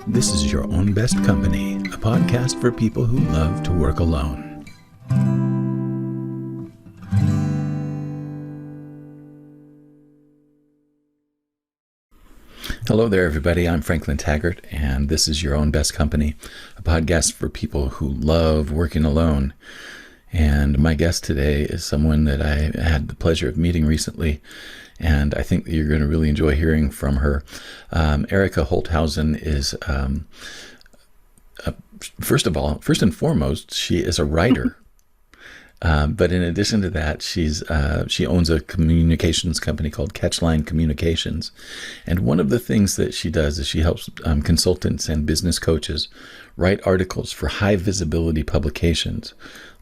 This is Your Own Best Company, a podcast for people who love to work alone. Hello there, everybody. I'm Franklin Taggart, and this is Your Own Best Company, a podcast for people who love working alone. And my guest today is someone that I had the pleasure of meeting recently, and I think that you're going to really enjoy hearing from her. Erica Holthausen is, first and foremost, she is a writer. But in addition to that, she owns a communications company called Catchline Communications. And one of the things that she does is she helps consultants and business coaches write articles for high visibility publications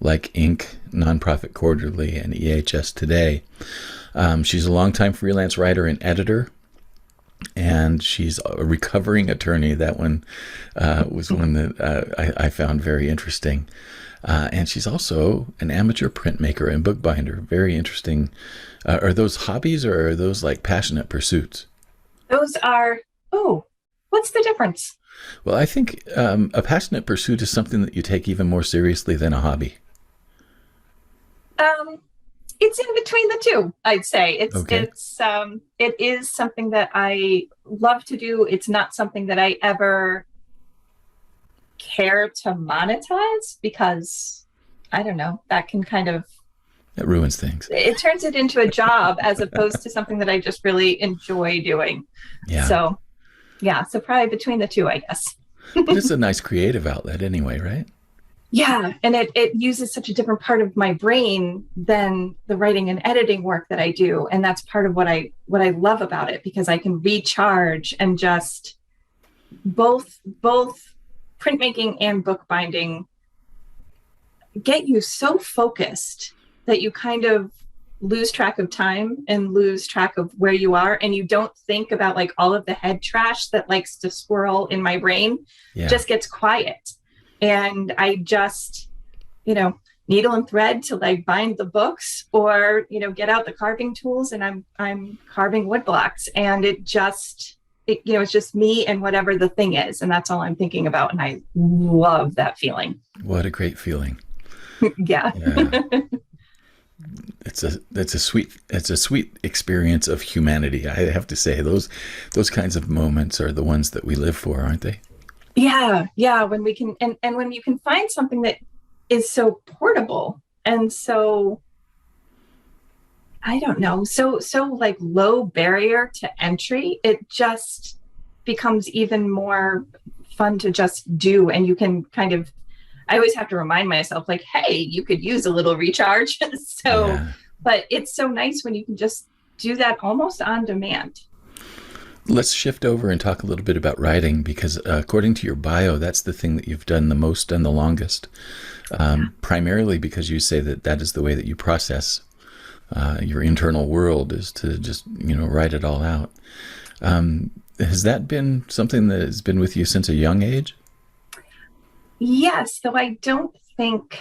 like Inc., Nonprofit Quarterly, and EHS Today. She's a longtime freelance writer and editor, and she's a recovering attorney. That one was one that I found very interesting. And she's also an amateur printmaker and bookbinder. Very interesting. Are those hobbies or are those like passionate pursuits? Those are, what's the difference? Well, I think a passionate pursuit is something that you take even more seriously than a hobby. It's in between the two, I'd say. It is something that I love to do. It's not something that I ever care to monetize because, I don't know, that can kind of... It ruins things. It turns it into a job as opposed to something that I just really enjoy doing. Yeah. So probably between the two, I guess. But it's a nice creative outlet anyway, right? Yeah, and it uses such a different part of my brain than the writing and editing work that I do, and that's part of what I love about it, because I can recharge and just both printmaking and bookbinding get you so focused that you kind of lose track of time and lose track of where you are, and you don't think about like all of the head trash that likes to swirl in my brain. Just gets quiet. And I just, needle and thread till I bind the books, or, get out the carving tools and I'm carving wood blocks, and it's just me and whatever the thing is. And that's all I'm thinking about. And I love that feeling. What a great feeling. Yeah. It's a sweet experience of humanity. I have to say those kinds of moments are the ones that we live for, aren't they? Yeah. When we can, and when you can find something that is so portable and so, I don't know, so like low barrier to entry, it just becomes even more fun to just do. And you can I always have to remind myself, like, hey, you could use a little recharge. But it's so nice when you can just do that almost on demand. Let's shift over and talk a little bit about writing, because according to your bio, that's the thing that you've done the most and the longest, primarily because you say that is the way that you process your internal world, is to just, write it all out. Has that been something that has been with you since a young age? Yes, though I don't think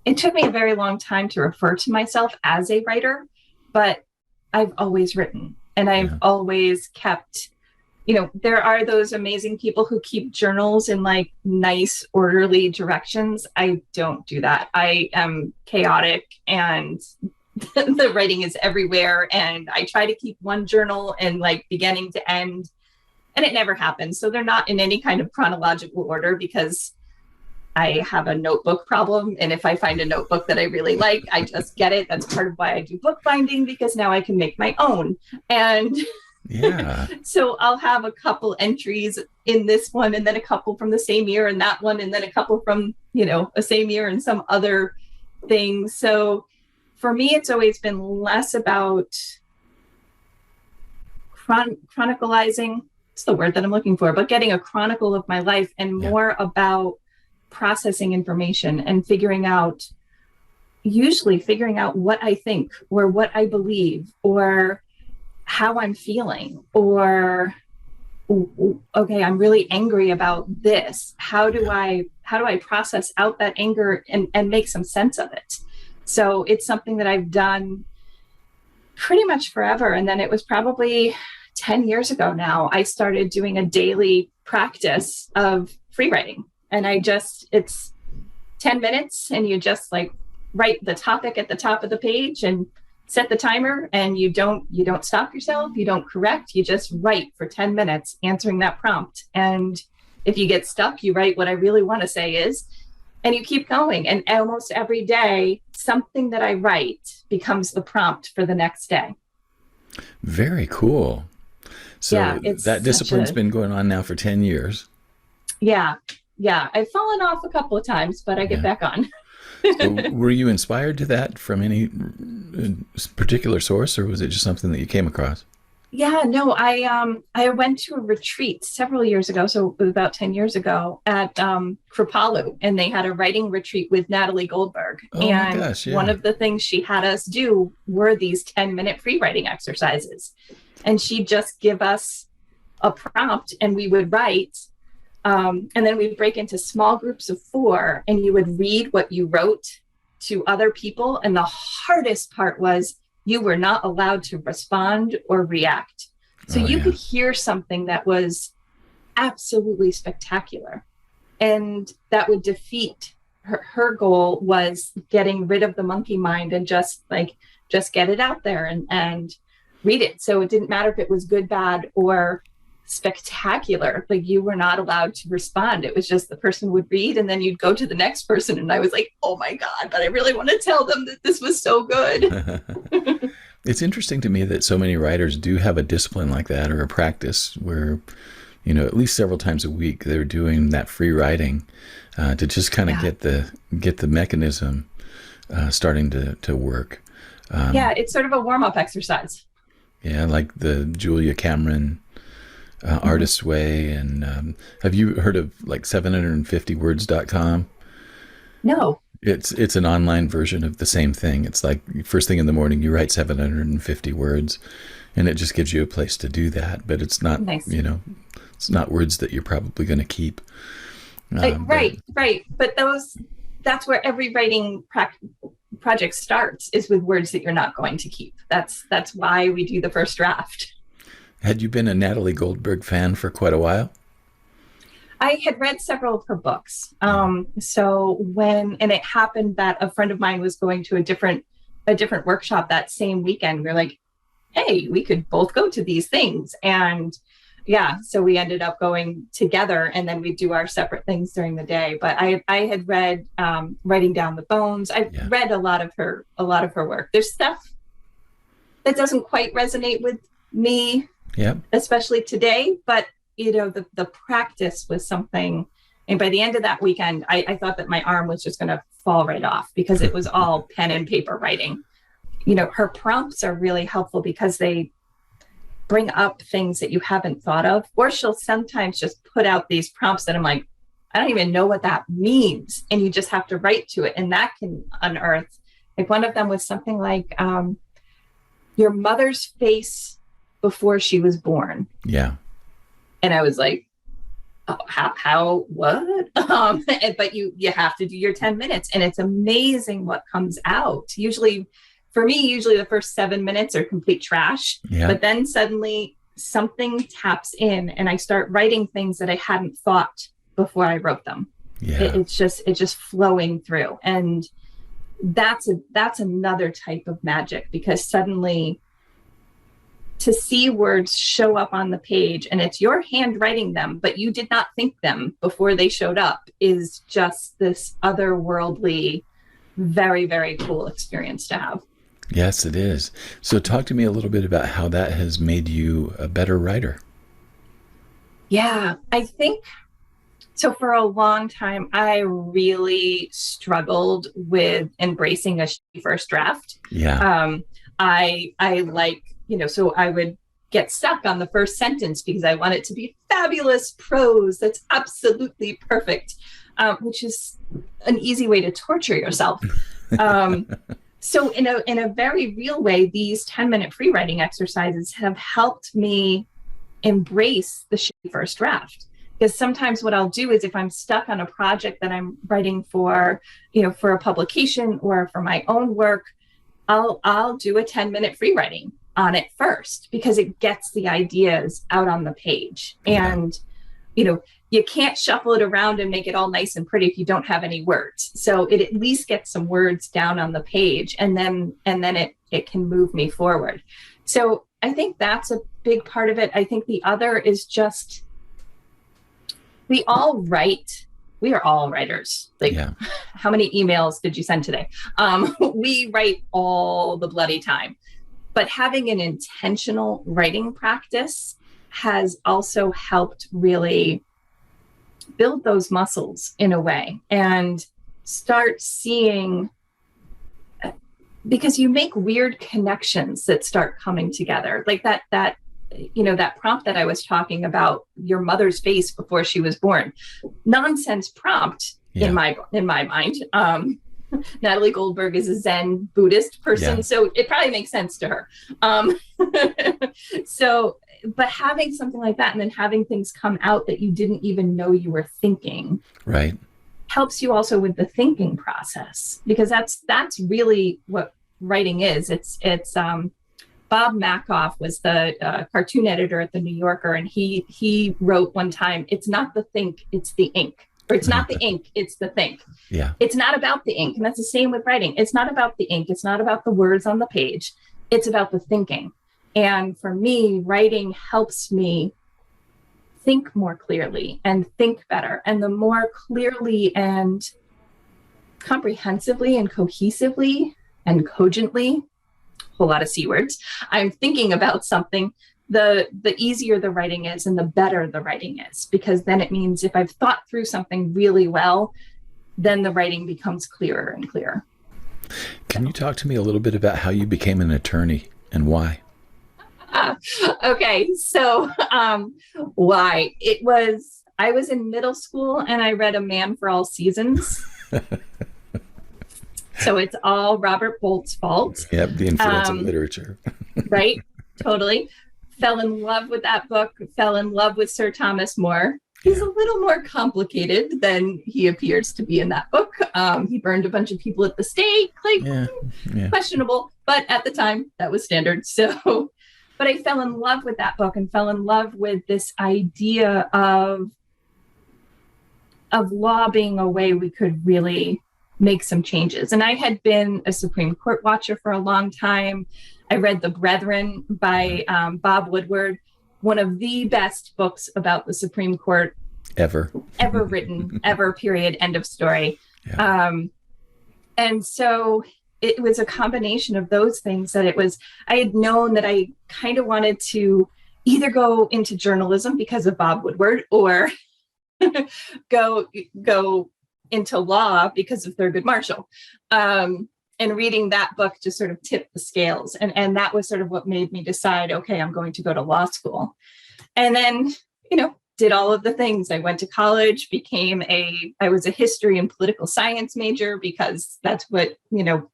it took me a very long time to refer to myself as a writer, but I've always written. And I've always kept, there are those amazing people who keep journals in like nice, orderly directions. I don't do that. I am chaotic, and the writing is everywhere. And I try to keep one journal in like beginning to end, and it never happens. So they're not in any kind of chronological order, because I have a notebook problem. And if I find a notebook that I really like, I just get it. That's part of why I do bookbinding, because now I can make my own. And so I'll have a couple entries in this one, and then a couple from the same year in that one, and then a couple from, a same year in some other thing. So for me, it's always been less about chronicalizing. It's the word that I'm looking for, but getting a chronicle of my life, and more about processing information and figuring out what I think, or what I believe, or how I'm feeling, or, okay, I'm really angry about this. How do I process out that anger and make some sense of it? So it's something that I've done pretty much forever. And then it was probably 10 years ago now, I started doing a daily practice of free writing. And it's 10 minutes and you just like write the topic at the top of the page and set the timer, and you don't stop yourself, you don't correct, you just write for 10 minutes answering that prompt. And if you get stuck, you write what I really want to say is, and you keep going. And almost every day, something that I write becomes the prompt for the next day. Very cool. So Yeah, that discipline's been going on now for 10 years. Yeah. I've fallen off a couple of times, but I get back on. So were you inspired to that from any particular source, or was it just something that you came across? Yeah, no, I went to a retreat several years ago, so about 10 years ago at Kripalu, and they had a writing retreat with Natalie Goldberg. Oh and my gosh, yeah. One of the things she had us do were these 10-minute free writing exercises. And she'd just give us a prompt and we would write. And then we'd break into small groups of 4, and you would read what you wrote to other people. And the hardest part was you were not allowed to respond or react. So you could hear something that was absolutely spectacular, and that would defeat her goal was getting rid of the monkey mind and just get it out there and read it. So it didn't matter if it was good, bad, or spectacular. Like, you were not allowed to respond. It was just the person would read and then you'd go to the next person. And I was like, oh my God, but I really want to tell them that this was so good. It's interesting to me that so many writers do have a discipline like that, or a practice where, at least several times a week they're doing that free writing to just kind of get the mechanism starting to work. It's sort of a warm-up exercise. Yeah, like the Julia Cameron Artist's Way. And have you heard of like 750words.com? No. It's an online version of the same thing. It's like first thing in the morning, you write 750 words, and it just gives you a place to do that. But it's not, nice. It's not words that you're probably going to keep. Right. But that's where every writing project starts, is with words that you're not going to keep. That's why we do the first draft. Had you been a Natalie Goldberg fan for quite a while? I had read several of her books. So and it happened that a friend of mine was going to a different workshop that same weekend. We were like, hey, we could both go to these things. And so we ended up going together, and then we do our separate things during the day. But I had read Writing Down the Bones. I've read a lot of her work. There's stuff that doesn't quite resonate with me, especially today, but the practice was something. And by the end of that weekend, I thought that my arm was just going to fall right off, because it was all pen and paper writing. Her prompts are really helpful because they bring up things that you haven't thought of, or she'll sometimes just put out these prompts that I'm like, I don't even know what that means. And you just have to write to it. And that can unearth, like, one of them was something like your mother's face before she was born. Yeah. And I was like, oh, how, what? But you have to do your 10 minutes, and it's amazing what comes out. For me, the first 7 minutes are complete trash, but then suddenly something taps in and I start writing things that I hadn't thought before I wrote them. It's just flowing through. And that's another type of magic, because suddenly to see words show up on the page and it's your hand writing them, but you did not think them before they showed up, is just this otherworldly, very, very cool experience to have. Yes, it is. So talk to me a little bit about how that has made you a better writer. Yeah, I think so. For a long time, I really struggled with embracing a first draft. I like, so I would get stuck on the first sentence because I want it to be fabulous prose that's absolutely perfect, which is an easy way to torture yourself. So in a very real way, these 10-minute free writing exercises have helped me embrace the first draft. Because sometimes what I'll do is, if I'm stuck on a project that I'm writing for a publication or for my own work, I'll do a 10-minute free writing. on it first because it gets the ideas out on the page. And, you can't shuffle it around and make it all nice and pretty if you don't have any words. So it at least gets some words down on the page, and then it can move me forward. So I think that's a big part of it. I think the other is just, we all write. We are all writers. How many emails did you send today? We write all the bloody time. But having an intentional writing practice has also helped really build those muscles in a way and start seeing, because you make weird connections that start coming together. Like that prompt that I was talking about, your mother's face before she was born. Nonsense prompt in my mind. Natalie Goldberg is a Zen Buddhist person, so it probably makes sense to her. But having something like that and then having things come out that you didn't even know you were thinking, right, helps you also with the thinking process, because that's really what writing is. It's Bob Makoff was the cartoon editor at the New Yorker, and he wrote one time, "It's not the think, it's the ink." Or it's not the ink, it's the think. Yeah. It's not about the ink. And that's the same with writing. It's not about the ink. It's not about the words on the page. It's about the thinking. And for me, writing helps me think more clearly and think better. And the more clearly and comprehensively and cohesively and cogently, a whole lot of C words, I'm thinking about something, the easier the writing is and the better the writing is, because then it means if I've thought through something really well, then the writing becomes clearer and clearer. Can you talk to me a little bit about how you became an attorney and why? Okay, so why? I was in middle school and I read A Man for All Seasons. So it's all Robert Bolt's fault. Yep, the influence of literature. Right, totally. Fell in love with that book, fell in love with Sir Thomas More. He's a little more complicated than he appears to be in that book. He burned a bunch of people at the stake, questionable, but at the time that was standard. So, but I fell in love with that book and fell in love with this idea of law being a way we could really make some changes. And I had been a Supreme Court watcher for a long time. I read The Brethren by Bob Woodward, one of the best books about the Supreme Court ever written, ever, period, end of story. Yeah. And so it was a combination of those things I had known that I kind of wanted to either go into journalism because of Bob Woodward or go into law because of Thurgood Marshall. And reading that book just sort of tipped the scales. And that was sort of what made me decide, okay, I'm going to go to law school. And then, did all of the things. I went to college, I was a history and political science major because that's what,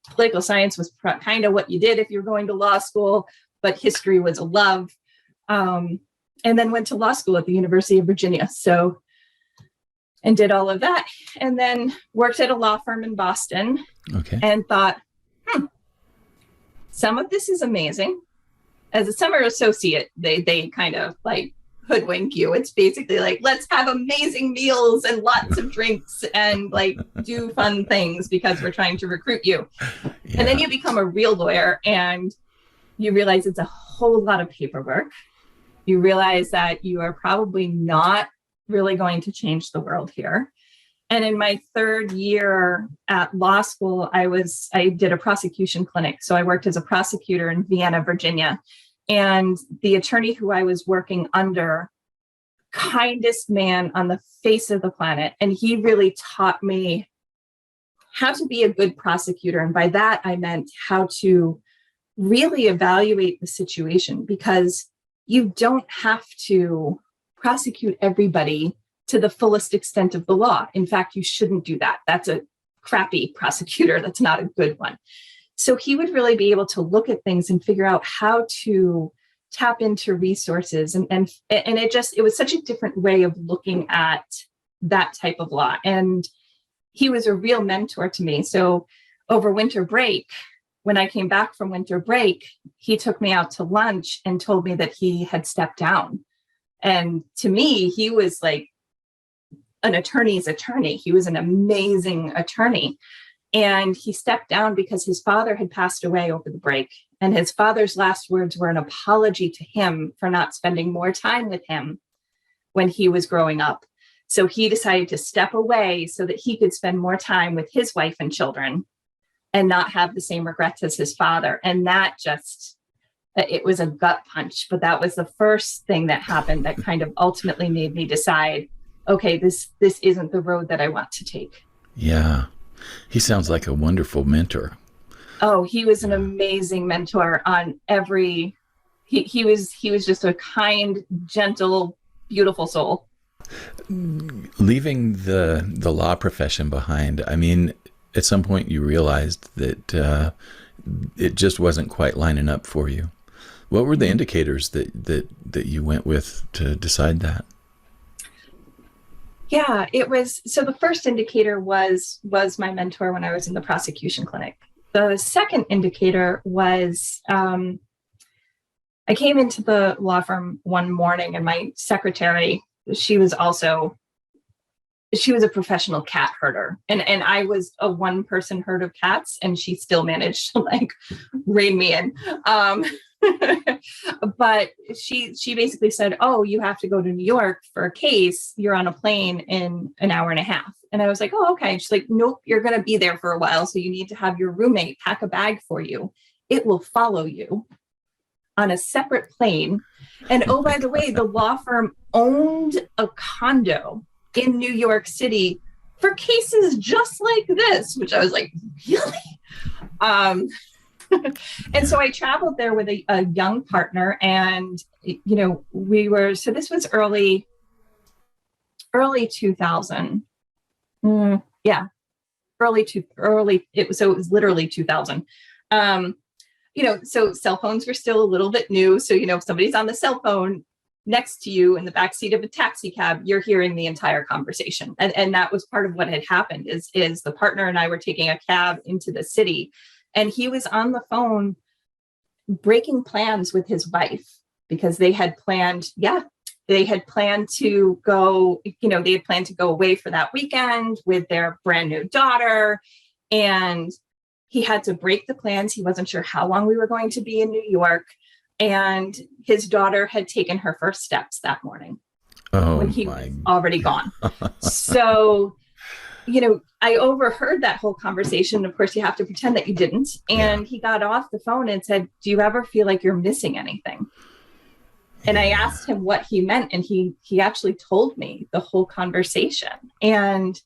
political science was kind of what you did if you're going to law school, but history was a love. And then went to law school at the University of Virginia. And did all of that, and then worked at a law firm in Boston. Okay. And thought, some of this is amazing. As a summer associate, they kind of like hoodwink you. It's basically like, let's have amazing meals and lots of drinks and like do fun things because we're trying to recruit you. Yeah. And then you become a real lawyer and you realize it's a whole lot of paperwork. You realize that you are probably not really going to change the world here. And in my third year at law school, I did a prosecution clinic. So I worked as a prosecutor in Vienna, Virginia. And the attorney who I was working under, kindest man on the face of the planet. And he really taught me how to be a good prosecutor. And by that, I meant how to really evaluate the situation, because you don't have to prosecute everybody to the fullest extent of the law. In fact, you shouldn't do that. That's a crappy prosecutor. That's not a good one. So he would really be able to look at things and figure out how to tap into resources. And it was such a different way of looking at that type of law. And he was a real mentor to me. So over winter break, when I came back from winter break, he took me out to lunch and told me that he had stepped down. And to me, he was like an attorney's attorney. He was an amazing attorney. And he stepped down because his father had passed away over the break. And his father's last words were an apology to him for not spending more time with him when he was growing up. So he decided to step away so that he could spend more time with his wife and children and not have the same regrets as his father. And that just, it was a gut punch, but that was the first thing that happened that kind of ultimately made me decide, okay, this isn't the road that I want to take. Yeah. He sounds like a wonderful mentor. Oh, he was an amazing mentor on every, he was just a kind, gentle, beautiful soul. Leaving the law profession behind, I mean, at some point you realized that it just wasn't quite lining up for you. What were the indicators that you went with to decide that? Yeah, it was, so the first indicator was my mentor when I was in the prosecution clinic. The second indicator was I came into the law firm one morning and my secretary, she was a professional cat herder. And I was a one-person herd of cats, and she still managed to like rein me in. But she basically said, oh, you have to go to New York for a case. You're on a plane in an hour and a half. And I was like, oh, okay. She's like, nope, you're going to be there for a while. So you need to have your roommate pack a bag for you. It will follow you on a separate plane. And oh, by the way, the law firm owned a condo in New York City for cases just like this, which I was like, really? And so I traveled there with a young partner, and, you know, so this was early 2000. So it was literally 2000. You know, so cell phones were still a little bit new. So, you know, if somebody's on the cell phone next to you in the backseat of a taxi cab, you're hearing the entire conversation. And that was part of what had happened is the partner and I were taking a cab into the city, and he was on the phone breaking plans with his wife because they had planned to go, you know, they had planned to go away for that weekend with their brand new daughter. And he had to break the plans. He wasn't sure how long we were going to be in New York. And his daughter had taken her first steps that morning when he was already gone. So, you know, I overheard that whole conversation. Of course, you have to pretend that you didn't. And he got off the phone and said, do you ever feel like you're missing anything? And I asked him what he meant. And he actually told me the whole conversation. And,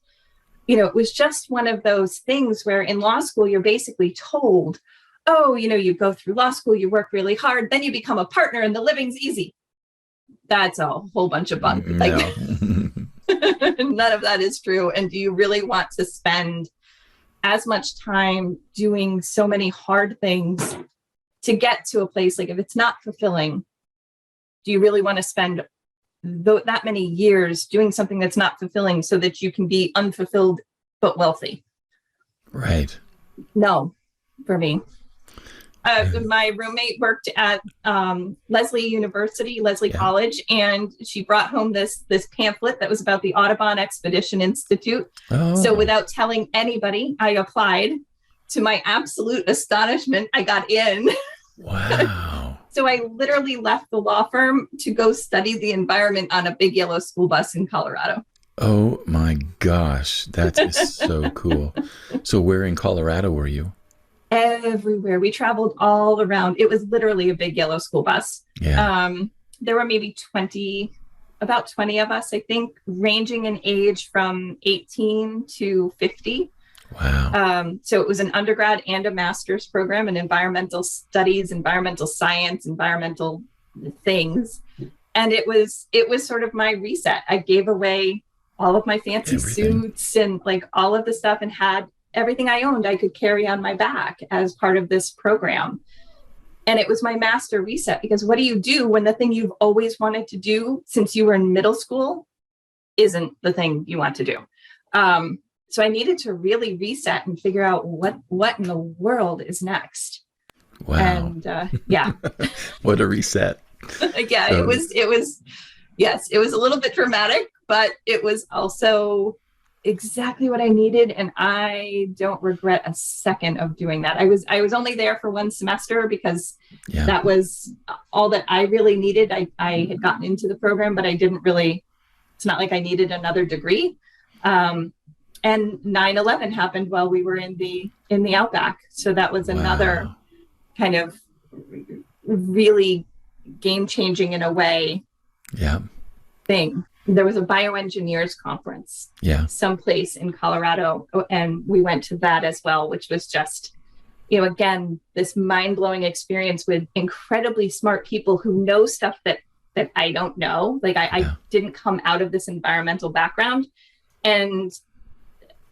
you know, it was just one of those things where in law school, you're basically told, oh, you know, you go through law school, you work really hard, then you become a partner and the living's easy. That's a whole bunch of bunk. No. Like, none of that is true. And do you really want to spend as much time doing so many hard things to get to a place? Like, if it's not fulfilling, do you really want to spend that many years doing something that's not fulfilling so that you can be unfulfilled but wealthy? Right. No, for me. My roommate worked at Lesley College, and she brought home this pamphlet that was about the Audubon Expedition Institute. Oh. So without telling anybody, I applied. To my absolute astonishment, I got in. Wow. So I literally left the law firm to go study the environment on a big yellow school bus in Colorado. Oh my gosh, that is so cool. So where in Colorado were you? Everywhere. We traveled all around. It was literally a big yellow school bus. Yeah. There were maybe about 20 of us, I think, ranging in age from 18 to 50. Wow. So it was an undergrad and a master's program in environmental studies, environmental science, environmental things. And it was sort of my reset. I gave away all of my fancy suits and like all of the stuff, and had everything I owned I could carry on my back as part of this program. And it was my master reset, because what do you do when the thing you've always wanted to do since you were in middle school isn't the thing you want to do? I needed to really reset and figure out what in the world is next. Wow. And yeah. What a reset. Yeah, so, it was, yes, it was a little bit dramatic, but it was also exactly what I needed. And I don't regret a second of doing that. I was only there for one semester because that was all that I really needed. I had gotten into the program, but I didn't really, it's not like I needed another degree. And 9/11 happened while we were in the outback. So that was another kind of really game-changing in a way thing. There was a bioengineers conference someplace in Colorado, and we went to that as well, which was just, again, this mind-blowing experience with incredibly smart people who know stuff that I don't know. Like I didn't come out of this environmental background, and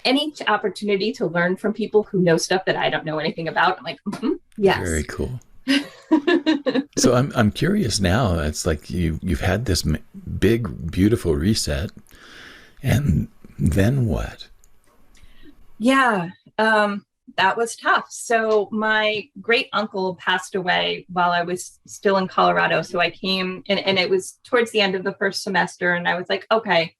any opportunity to learn from people who know stuff that I don't know anything about, I'm like, yes. Very cool. So I'm curious now. It's like you've had this big, beautiful reset, and then what? Yeah, that was tough. So my great uncle passed away while I was still in Colorado. So I came, and it was towards the end of the first semester, and I was like, okay,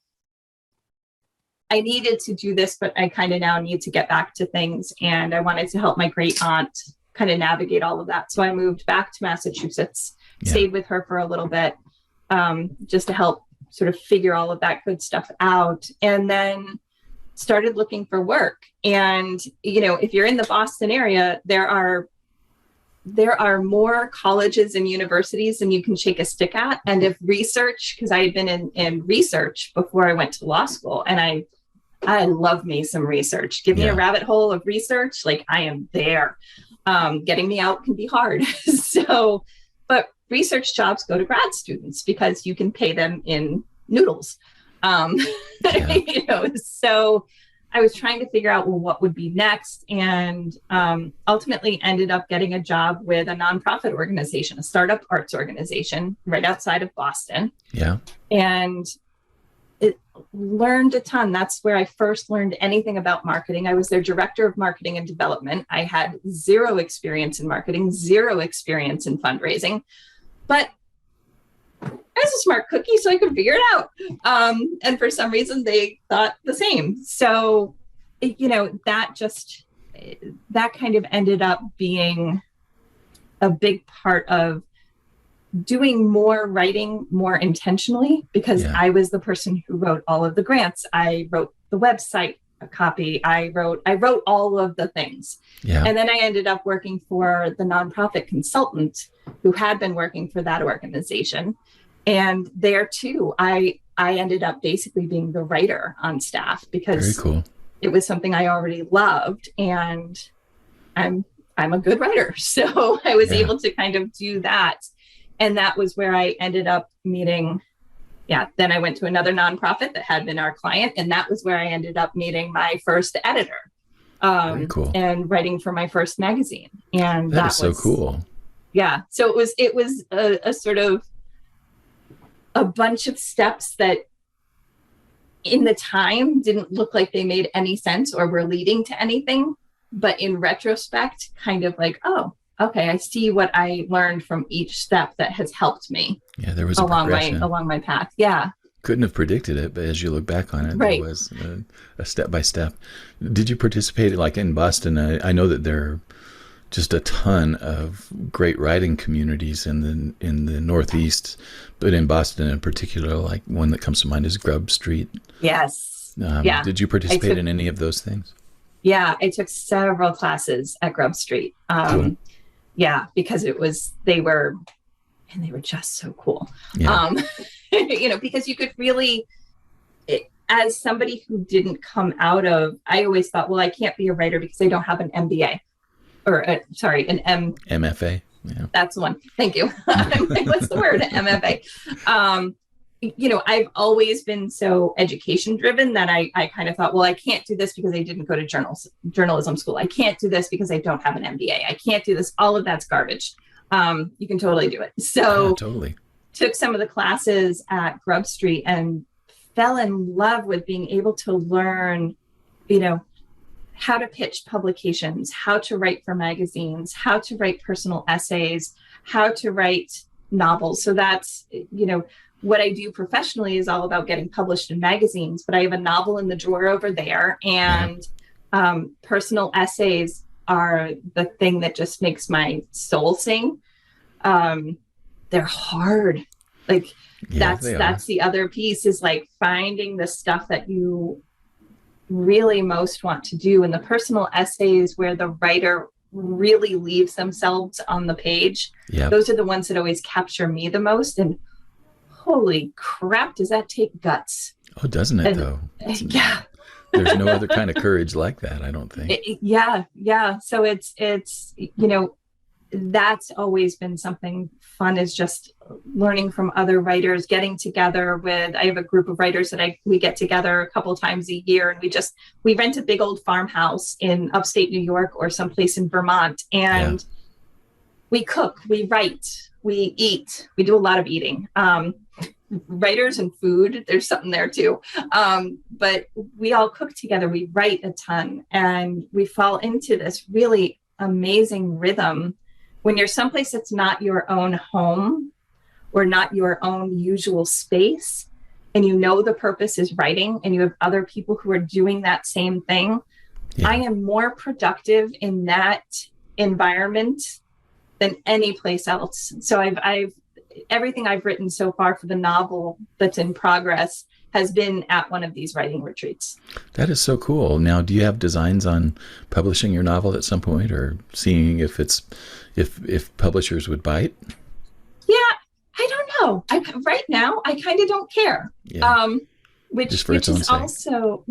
I needed to do this, but I kind of now need to get back to things. And I wanted to help my great aunt kind of navigate all of that. So I moved back to Massachusetts, stayed with her for a little bit, just to help sort of figure all of that good stuff out. And then started looking for work. And, if you're in the Boston area, there are more colleges and universities than you can shake a stick at. And if research, because I had been in research before I went to law school, and I love me some research. Give me a rabbit hole of research, like I am there. Getting me out can be hard. But research jobs go to grad students because you can pay them in noodles. So I was trying to figure out, what would be next, and ultimately ended up getting a job with a nonprofit organization, a startup arts organization right outside of Boston. Yeah. And it learned a ton. That's where I first learned anything about marketing. I was their director of marketing and development. I had zero experience in marketing, zero experience in fundraising, but I was a smart cookie, so I could figure it out. And for some reason, they thought the same. So, that kind of ended up being a big part of doing more writing more intentionally, because I was the person who wrote all of the grants. I wrote the website copy. I wrote all of the things. Yeah. And then I ended up working for the nonprofit consultant who had been working for that organization. And there too, I ended up basically being the writer on staff because it was something I already loved, and I'm a good writer. So I was able to kind of do that. And that was where I ended up meeting. Then I went to another nonprofit that had been our client. And that was where I ended up meeting my first editor and writing for my first magazine. And that was so cool. Yeah. So it was a sort of a bunch of steps that in the time didn't look like they made any sense or were leading to anything. But in retrospect, kind of like, oh, okay, I see what I learned from each step that has helped me. Yeah, there was a progression along my path. Yeah. Couldn't have predicted it, but as you look back on it, there was a step by step. Did you participate like in Boston? I know that there are just a ton of great writing communities in the Northeast, but in Boston in particular, like one that comes to mind is Grub Street. Yes. Did you participate in any of those things? Yeah, I took several classes at Grub Street. Cool. Yeah, because they were just so cool. Yeah. Because you could really, as somebody who didn't come out of, I always thought, well, I can't be a writer because I don't have an MBA or an MFA. Yeah. That's the one. Thank you. What's the word? MFA. I've always been so education driven that I kind of thought, well, I can't do this because I didn't go to journalism school. I can't do this because I don't have an MBA. I can't do this. All of that's garbage. You can totally do it. So totally. Took some of the classes at Grub Street and fell in love with being able to learn, you know, how to pitch publications, how to write for magazines, how to write personal essays, how to write novels. So that's, you know, what I do professionally is all about getting published in magazines, but I have a novel in the drawer over there, and personal essays are the thing that just makes my soul sing. They're hard. Like that's the other piece, is like finding the stuff that you really most want to do. And the personal essays where the writer really leaves themselves on the page, those are the ones that always capture me the most. And holy crap, does that take guts? Oh, doesn't it, though? Yeah. There's no other kind of courage like that, I don't think. Yeah. So it's, you know, that's always been something fun, is just learning from other writers, getting together with, I have a group of writers that we get together a couple times a year, and we rent a big old farmhouse in upstate New York or someplace in Vermont, and we cook, we write, we eat, we do a lot of eating. Writers and food, there's something there too. But we all cook together, we write a ton, and we fall into this really amazing rhythm when you're someplace that's not your own home or not your own usual space, and you know the purpose is writing, and you have other people who are doing that same thing. I am more productive in that environment than any place else. So I've everything I've written so far for the novel that's in progress has been at one of these writing retreats. That is so cool. Now, do you have designs on publishing your novel at some point, or seeing if publishers would bite? Yeah, I don't know. Right now, I kind of don't care. Which is also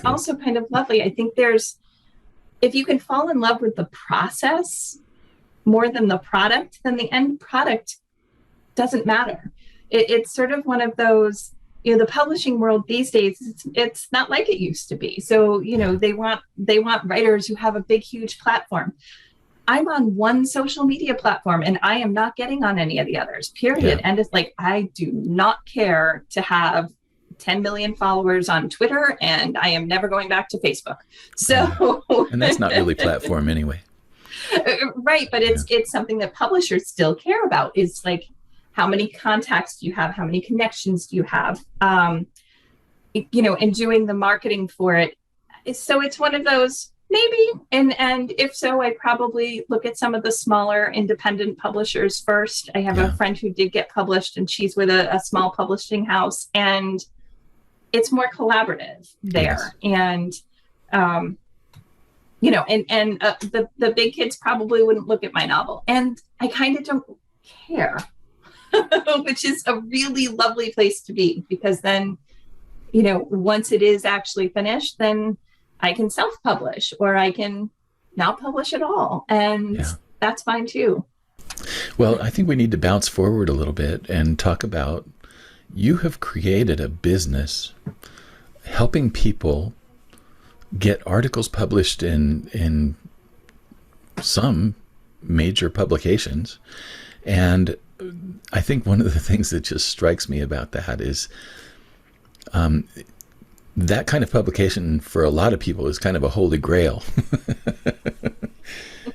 also kind of lovely. I think if you can fall in love with the process more than the product, then the end product doesn't matter. It's sort of one of those, you know, the publishing world these days, it's not like it used to be. So, you know, they want writers who have a big, huge platform. I'm on one social media platform, and I am not getting on any of the others, period. And it's like, I do not care to have 10 million followers on Twitter, and I am never going back to Facebook. So, and that's not really platform anyway. Right. But it's something that publishers still care about. It's like, how many contacts do you have? How many connections do you have? You know, and doing the marketing for it. So it's one of those, maybe. And if so, I probably look at some of the smaller independent publishers first. I have a friend who did get published, and she's with a small publishing house, and it's more collaborative there. And, you know, and the big kids probably wouldn't look at my novel, and I kind of don't care. Which is a really lovely place to be, because then, you know, once it is actually finished, then I can self-publish, or I can not publish at all. And that's fine too. Well, I think we need to bounce forward a little bit and talk about, you have created a business helping people get articles published in some major publications. And I think one of the things that just strikes me about that is that kind of publication for a lot of people is kind of a holy grail.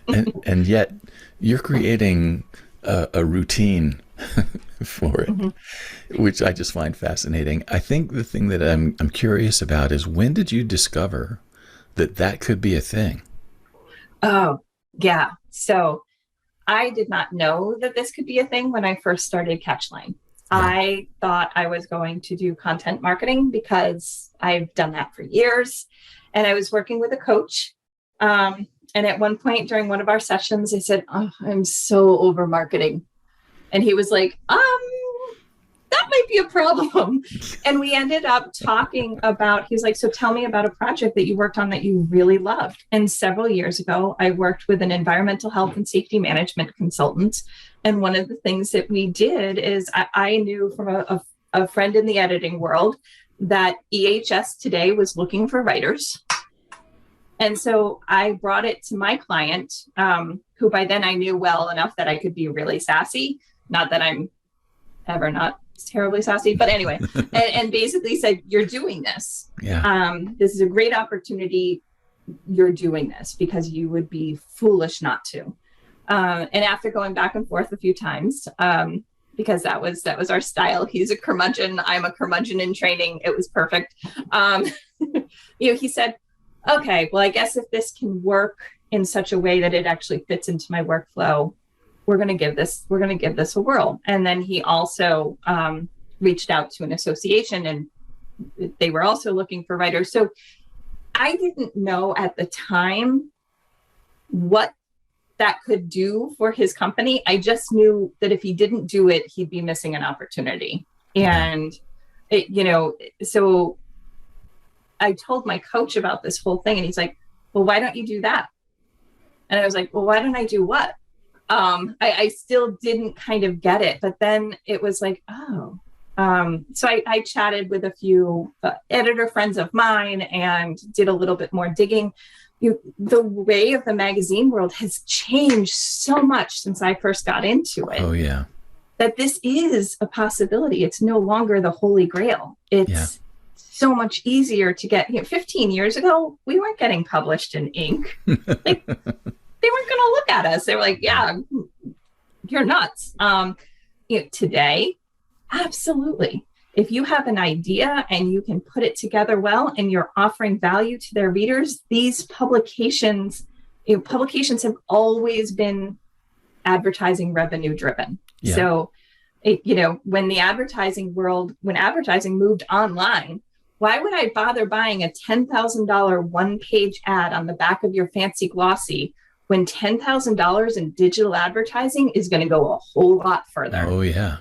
and yet you're creating a routine for it, which I just find fascinating. I think the thing that I'm curious about is, when did you discover that could be a thing? Oh, yeah. So I did not know that this could be a thing when I first started Catchline. I thought I was going to do content marketing because I've done that for years. And I was working with a coach. And at one point during one of our sessions, I said, "Oh, I'm so over marketing." And he was like, that might be a problem. And we ended up talking about, he was like, "So tell me about a project that you worked on that you really loved." And several years ago, I worked with an environmental health and safety management consultant. And one of the things that we did is I knew from a friend in the editing world that EHS Today was looking for writers. And so I brought it to my client, who by then I knew well enough that I could be really sassy. Not that I'm ever not terribly saucy, but anyway, and basically said, you're doing this. Yeah. This is a great opportunity. You're doing this because you would be foolish not to. And after going back and forth a few times, because that was our style. He's a curmudgeon. I'm a curmudgeon in training. It was perfect. He said, okay, well, I guess if this can work in such a way that it actually fits into my workflow, we're going to give this a whirl. And then he also reached out to an association, and they were also looking for writers. So I didn't know at the time what that could do for his company. I just knew that if he didn't do it, he'd be missing an opportunity. And so I told my coach about this whole thing, and he's like, well, why don't you do that? And I was like, well, why don't I do what? I still didn't kind of get it, but then it was like, oh. So I chatted with a few editor friends of mine and did a little bit more digging. The way of the magazine world has changed so much since I first got into it. Oh, yeah. That this is a possibility. It's no longer the holy grail. It's so much easier to get. 15 years ago, we weren't getting published in ink. Like, they weren't going to look at us. They were like, yeah, you're nuts. Today, absolutely. If you have an idea and you can put it together well and you're offering value to their readers, these publications have always been advertising revenue driven. Yeah. So, when advertising moved online, why would I bother buying a $10,000 one-page ad on the back of your fancy glossy when $10,000 in digital advertising is going to go a whole lot further? Oh, yeah.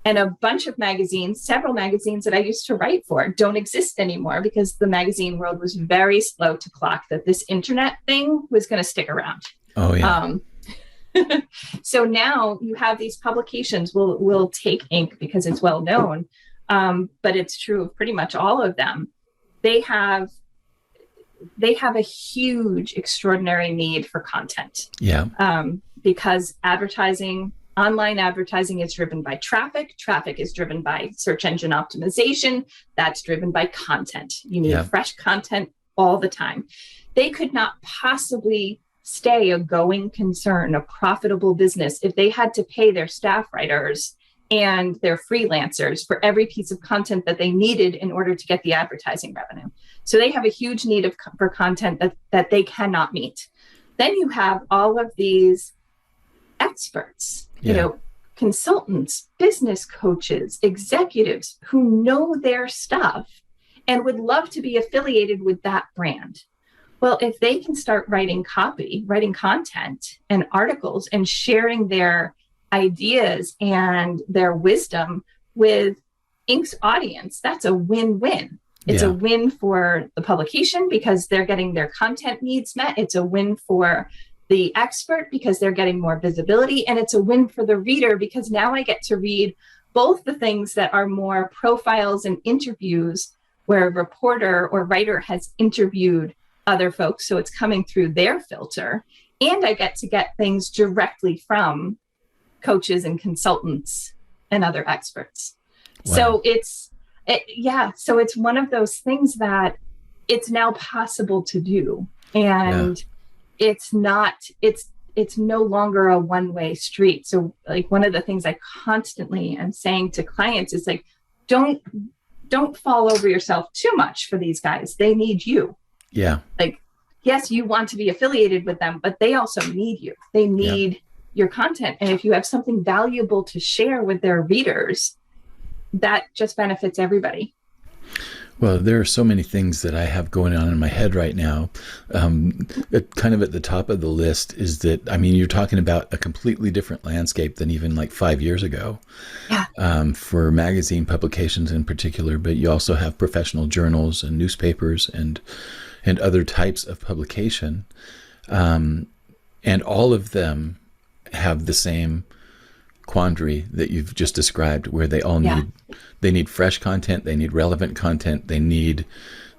And a bunch of magazines, several magazines that I used to write for, don't exist anymore because the magazine world was very slow to clock that this internet thing was going to stick around. Oh, yeah. So now you have these publications will take ink because it's well known, but it's true of pretty much all of them. They have a huge, extraordinary need for content. Yeah. Because online advertising is driven by traffic. Traffic is driven by search engine optimization. That's driven by content. You need fresh content all the time. They could not possibly stay a going concern, a profitable business, if they had to pay their staff writers and their freelancers for every piece of content that they needed in order to get the advertising revenue. So they have a huge need for content that they cannot meet. Then you have all of these experts, consultants, business coaches, executives who know their stuff and would love to be affiliated with that brand. Well, if they can start writing content and articles and sharing their ideas and their wisdom with Ink's audience, that's a win-win. It's a win for the publication because they're getting their content needs met. It's a win for the expert because they're getting more visibility. And it's a win for the reader because now I get to read both the things that are more profiles and interviews where a reporter or writer has interviewed other folks. So it's coming through their filter. And I get to get things directly from coaches and consultants and other experts. Wow. So so it's one of those things that it's now possible to do. And it's no longer a one-way street. So like one of the things I constantly am saying to clients is like, don't fall over yourself too much for these guys. They need you. Yeah. Like, yes, you want to be affiliated with them, but they also need you. They need your content. And if you have something valuable to share with their readers, that just benefits everybody. Well, there are so many things that I have going on in my head right now. Kind of at the top of the list is that, you're talking about a completely different landscape than even like 5 years ago. Yeah. For magazine publications in particular, but you also have professional journals and newspapers and other types of publication. And all of them have the same quandary that you've just described, where they all need fresh content, they need relevant content, they need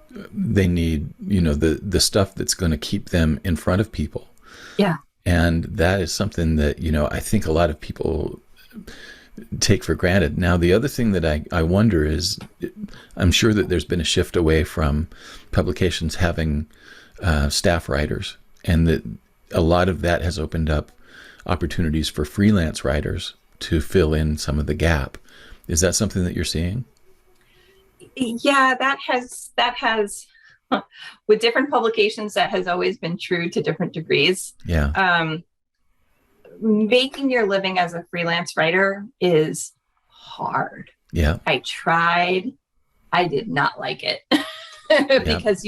the stuff that's going to keep them in front of people. Yeah. And that is something that I think a lot of people take for granted. Now, the other thing that I wonder is, I'm sure that there's been a shift away from publications having staff writers, and that a lot of that has opened up opportunities for freelance writers to fill in some of the gap. Is that something that you're seeing? Yeah, that has with different publications, that has always been true to different degrees. Yeah. Making your living as a freelance writer is hard. Yeah. I tried. I did not like it because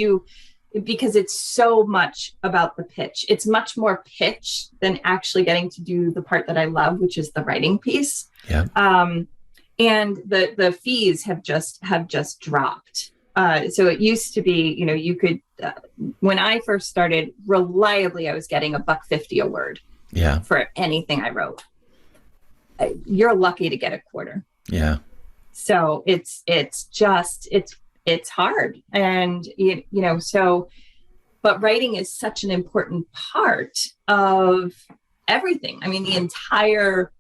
because it's so much about the pitch. It's much more pitch than actually getting to do the part that I love, which is the writing piece. Yeah. And the fees have just dropped. So it used to be, you could, when I first started, reliably, I was getting $1.50 a word. Yeah. For anything I wrote. You're lucky to get a quarter. Yeah. So it's hard. And, but writing is such an important part of everything. I mean, the entire,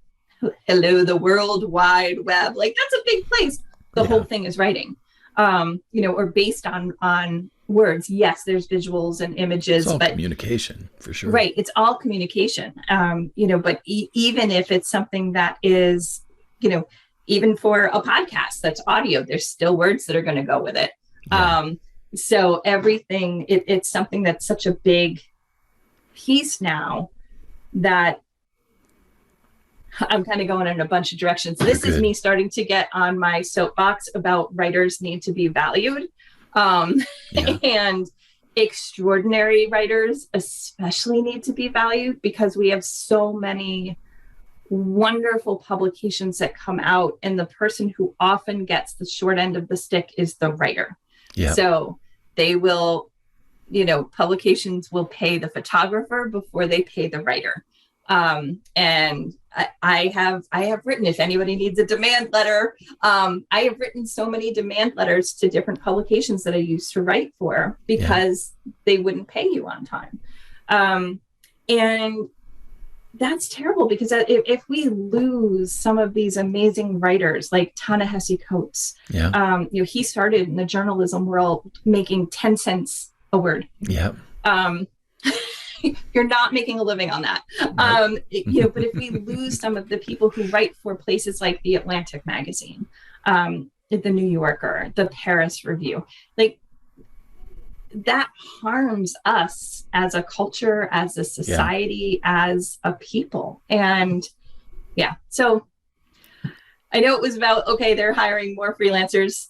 the World Wide Web, like that's a big place. The whole thing is writing, or based on words. Yes, there's visuals and images, it's all but communication for sure. Right. It's all communication. But even if it's something that is, even for a podcast that's audio, there's still words that are going to go with it. Yeah. So everything, it's something that's such a big piece now that I'm kind of going in a bunch of directions. This is me starting to get on my soapbox about writers need to be valued. And extraordinary writers especially need to be valued, because we have so many wonderful publications that come out, and the person who often gets the short end of the stick is the writer. Yeah. So they will, publications will pay the photographer before they pay the writer. And I have written, if anybody needs a demand letter, I have written so many demand letters to different publications that I used to write for, because they wouldn't pay you on time. And that's terrible, because if we lose some of these amazing writers like Ta-Nehisi Coates, he started in the journalism world making 10 cents a word. Yeah. You're not making a living on that. But if we lose some of the people who write for places like the Atlantic magazine, the New Yorker, the Paris Review, like that harms us as a culture, as a society, as a people. And so I know it was about, they're hiring more freelancers.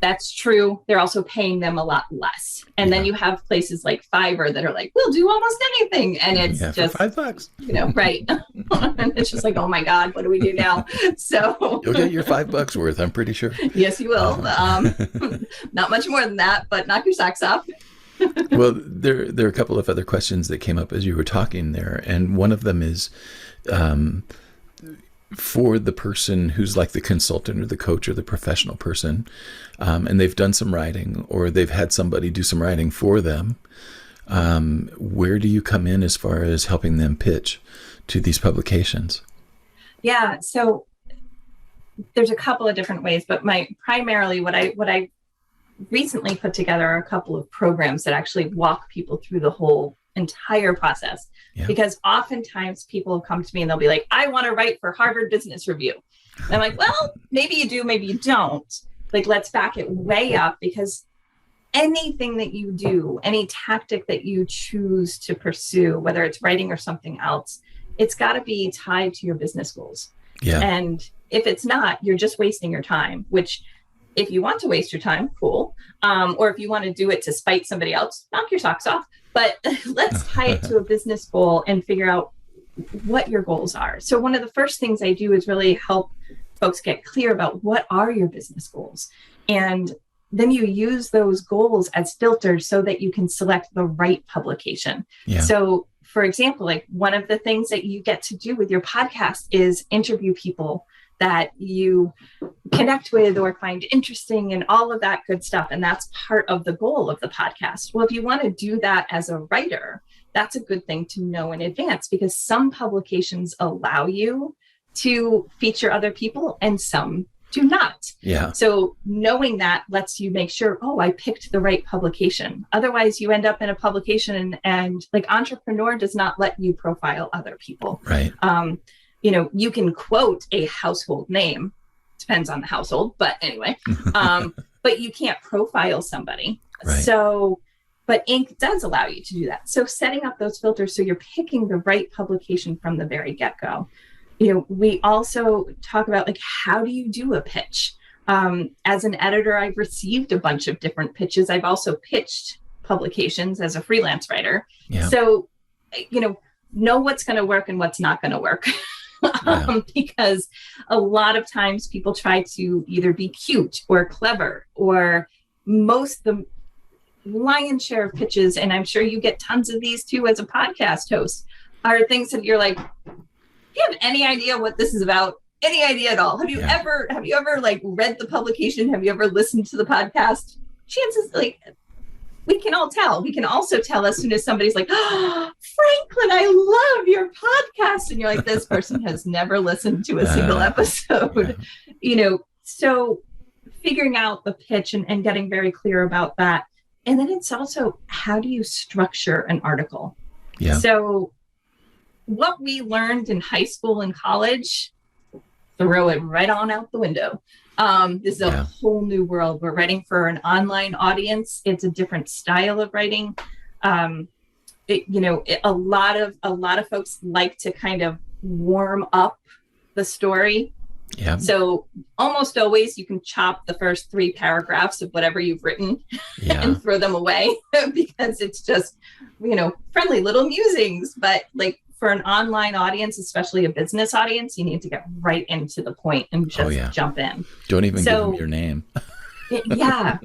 That's true. They're also paying them a lot less. And then you have places like Fiverr that are like, we'll do almost anything. And it's just for $5, right. And it's just like, oh my God, what do we do now? So you'll get your $5 worth, I'm pretty sure. Yes, you will. Not much more than that, but knock your socks off. Well, there are a couple of other questions that came up as you were talking there. And one of them is, for the person who's like the consultant or the coach or the professional person, and they've done some writing, or they've had somebody do some writing for them, where do you come in as far as helping them pitch to these publications? Yeah, so there's a couple of different ways, but primarily what I recently put together are a couple of programs that actually walk people through the whole entire process. Because oftentimes people come to me and they'll be like, I want to write for Harvard Business Review. And I'm like, well, maybe you do, maybe you don't. Like, let's back it way up, because anything that you do, any tactic that you choose to pursue, whether it's writing or something else, it's got to be tied to your business goals. And if it's not, you're just wasting your time, which if you want to waste your time, cool. Or if you want to do it to spite somebody else, knock your socks off. But let's tie it to a business goal and figure out what your goals are. So one of the first things I do is really help folks get clear about what are your business goals. And then you use those goals as filters so that you can select the right publication. So for example, like one of the things that you get to do with your podcast is interview people that you connect with or find interesting and all of that good stuff. And that's part of the goal of the podcast. Well, if you want to do that as a writer, that's a good thing to know in advance, because some publications allow you to feature other people and some do not. Yeah. So knowing that lets you make sure, oh, I picked the right publication. Otherwise, you end up in a publication and like Entrepreneur does not let you profile other people. Right. You can quote a household name, depends on the household, but anyway, but you can't profile somebody. Right. So, but Inc. does allow you to do that. So setting up those filters so you're picking the right publication from the very get-go. We also talk about like, how do you do a pitch? As an editor, I've received a bunch of different pitches. I've also pitched publications as a freelance writer. Yeah. So, know what's going to work and what's not going to work. Because a lot of times people try to either be cute or clever, or the lion's share of pitches, and I'm sure you get tons of these too as a podcast host, are things that you're like, do you have any idea what this is about? Any idea at all? Have you ever like read the publication? Have you ever listened to the podcast? Chances, like, we can all tell. We can also tell as soon as somebody's like, oh, Franklin, I love your podcast. And you're like, this person has never listened to a single episode. So figuring out the pitch and getting very clear about that. And then it's also, how do you structure an article? Yeah. So what we learned in high school and college, throw it right on out the window. This is a whole new world. We're writing for an online audience. It's a different style of writing. A lot of folks like to kind of warm up the story. Yeah. So almost always you can chop the first 3 paragraphs of whatever you've written and throw them away because it's just, friendly little musings. But like for an online audience, especially a business audience, you need to get right into the point and just jump in. Don't even give them your name. Yeah.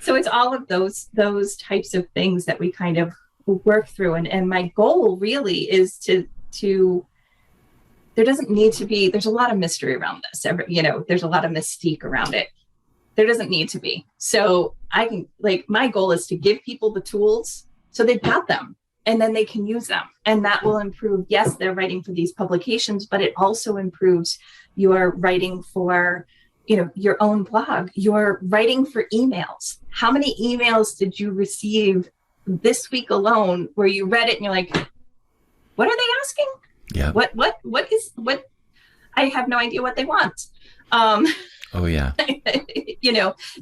So it's all of those types of things that we kind of work through. And my goal really is to there doesn't need to be, there's a lot of mystery around this. There's a lot of mystique around it. There doesn't need to be. So my goal is to give people the tools so they've got them and then they can use them. And that will improve, yes, they're writing for these publications, but it also improves your writing for, your own blog, your writing for emails. How many emails did you receive this week alone where you read it and you're like, what are they asking? Yeah. What I have no idea what they want.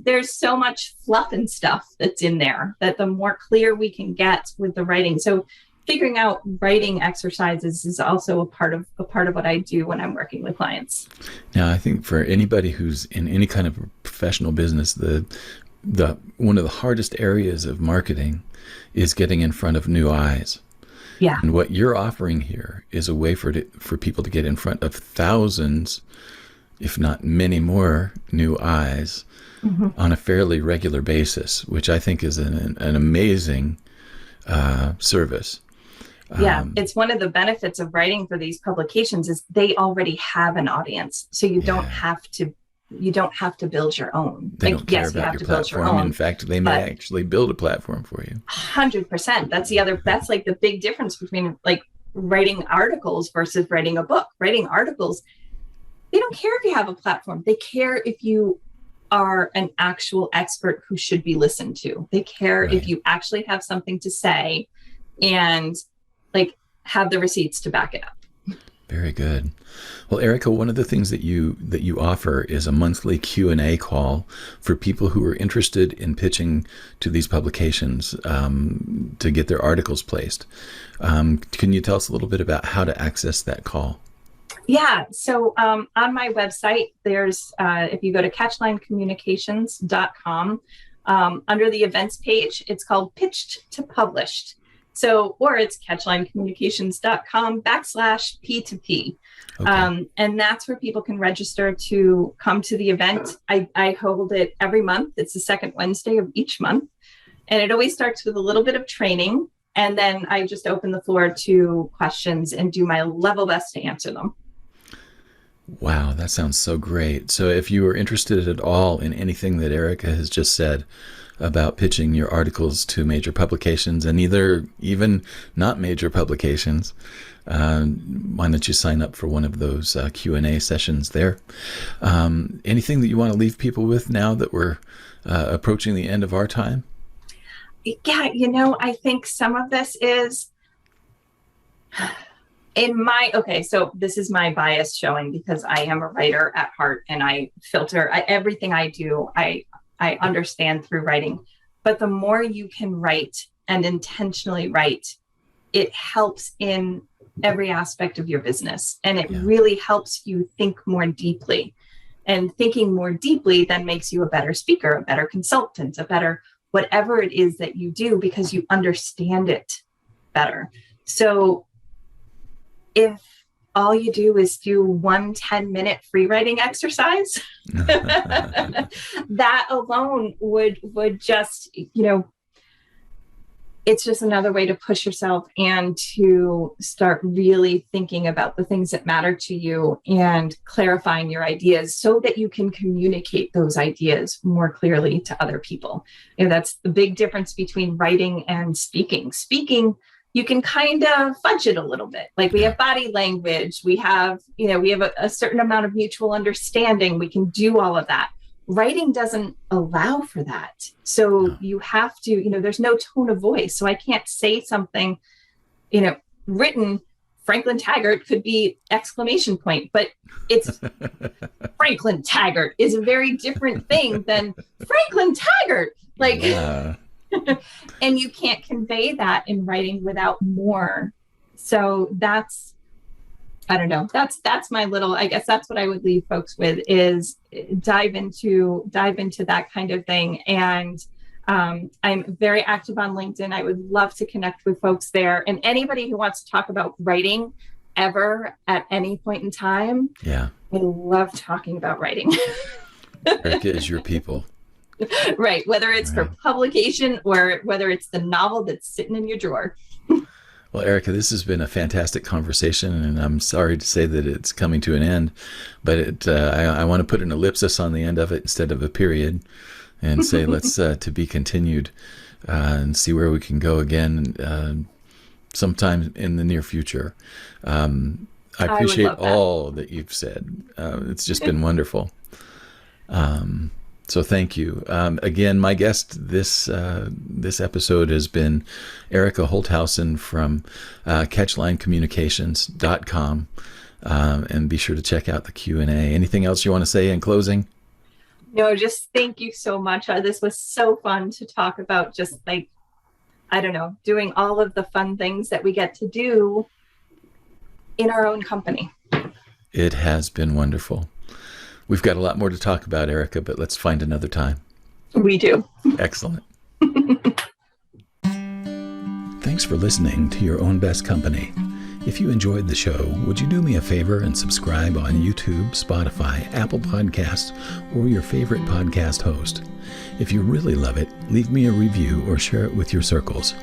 There's so much fluff and stuff that's in there that the more clear we can get with the writing. So figuring out writing exercises is also a part of what I do when I'm working with clients. Now, I think for anybody who's in any kind of professional business, the one of the hardest areas of marketing is getting in front of new eyes. Yeah. And what you're offering here is a way for people to get in front of thousands, if not many more, new eyes on a fairly regular basis, which I think is an amazing service. It's one of the benefits of writing for these publications is they already have an audience, so you don't have to build your own. They don't care about your platform. In fact, they may actually build a platform for you. 100%. That's like the big difference between like writing articles versus writing a book. Writing articles, they don't care if you have a platform. They care if you are an actual expert who should be listened to. They care if you actually have something to say and like have the receipts to back it up. Very good. Well, Erica, one of the things that you offer is a monthly Q&A call for people who are interested in pitching to these publications to get their articles placed. Can you tell us a little bit about how to access that call? Yeah. So on my website, there's, if you go to catchlinecommunications.com, under the events page, it's called Pitched to Published. So, or it's catchlinecommunications.com/P2P. Okay. And that's where people can register to come to the event. I hold it every month. It's the second Wednesday of each month. And it always starts with a little bit of training. And then I just open the floor to questions and do my level best to answer them. Wow, that sounds so great. So if you are interested at all in anything that Erica has just said about pitching your articles to major publications and even not major publications, why don't you sign up for one of those Q&A sessions there? Anything that you want to leave people with now that we're approaching the end of our time? Yeah, I think some of this is so this is my bias showing, because I am a writer at heart and I filter everything I do. I understand through writing, but the more you can write and intentionally write, it helps in every aspect of your business. And it really helps you think more deeply, and thinking more deeply then makes you a better speaker, a better consultant, a better whatever it is that you do, because you understand it better. So if all you do is do one 10-minute free writing exercise, that alone would just, it's just another way to push yourself and to start really thinking about the things that matter to you and clarifying your ideas so that you can communicate those ideas more clearly to other people. That's the big difference between writing and speaking. Speaking, you can kind of fudge it a little bit. Like, we have body language, we have a certain amount of mutual understanding. We can do all of that. Writing doesn't allow for that. So you have to, there's no tone of voice. So I can't say something, written, Franklin Taggart could be exclamation point, but it's Franklin Taggart is a very different thing than Franklin Taggart. And you can't convey that in writing without more. So I don't know. That's my little, I guess that's what I would leave folks with, is dive into that kind of thing. And I'm very active on LinkedIn. I would love to connect with folks there. And anybody who wants to talk about writing ever at any point in time. Yeah. I love talking about writing. Erica is your people. Right. Whether it's for publication or whether it's the novel that's sitting in your drawer. Well, Erica, this has been a fantastic conversation, and I'm sorry to say that it's coming to an end, but I want to put an ellipsis on the end of it instead of a period, and say let's to be continued, and see where we can go again sometime in the near future. I appreciate all that you've said. It's just been wonderful. So thank you. Again, my guest this episode has been Erica Holthausen from catchlinecommunications.com. And be sure to check out the Q&A. Anything else you want to say in closing? No, just thank you so much. This was so fun to talk about, just doing all of the fun things that we get to do in our own company. It has been wonderful. We've got a lot more to talk about, Erica, but let's find another time. We do. Excellent. Thanks for listening to Your Own Best Company. If you enjoyed the show, would you do me a favor and subscribe on YouTube, Spotify, Apple Podcasts, or your favorite podcast host? If you really love it, leave me a review or share it with your circles.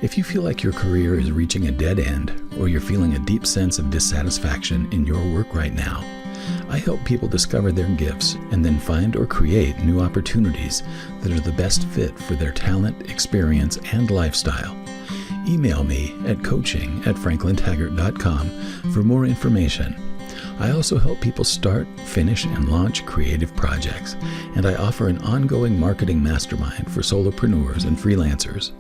If you feel like your career is reaching a dead end, or you're feeling a deep sense of dissatisfaction in your work right now, I help people discover their gifts and then find or create new opportunities that are the best fit for their talent, experience, and lifestyle. Email me at coaching@franklintaggart.com for more information. I also help people start, finish, and launch creative projects, and I offer an ongoing marketing mastermind for solopreneurs and freelancers.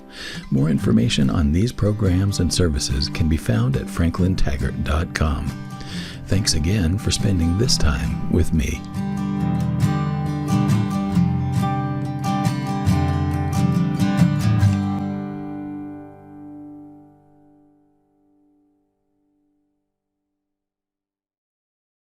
More information on these programs and services can be found at franklintaggart.com. Thanks again for spending this time with me.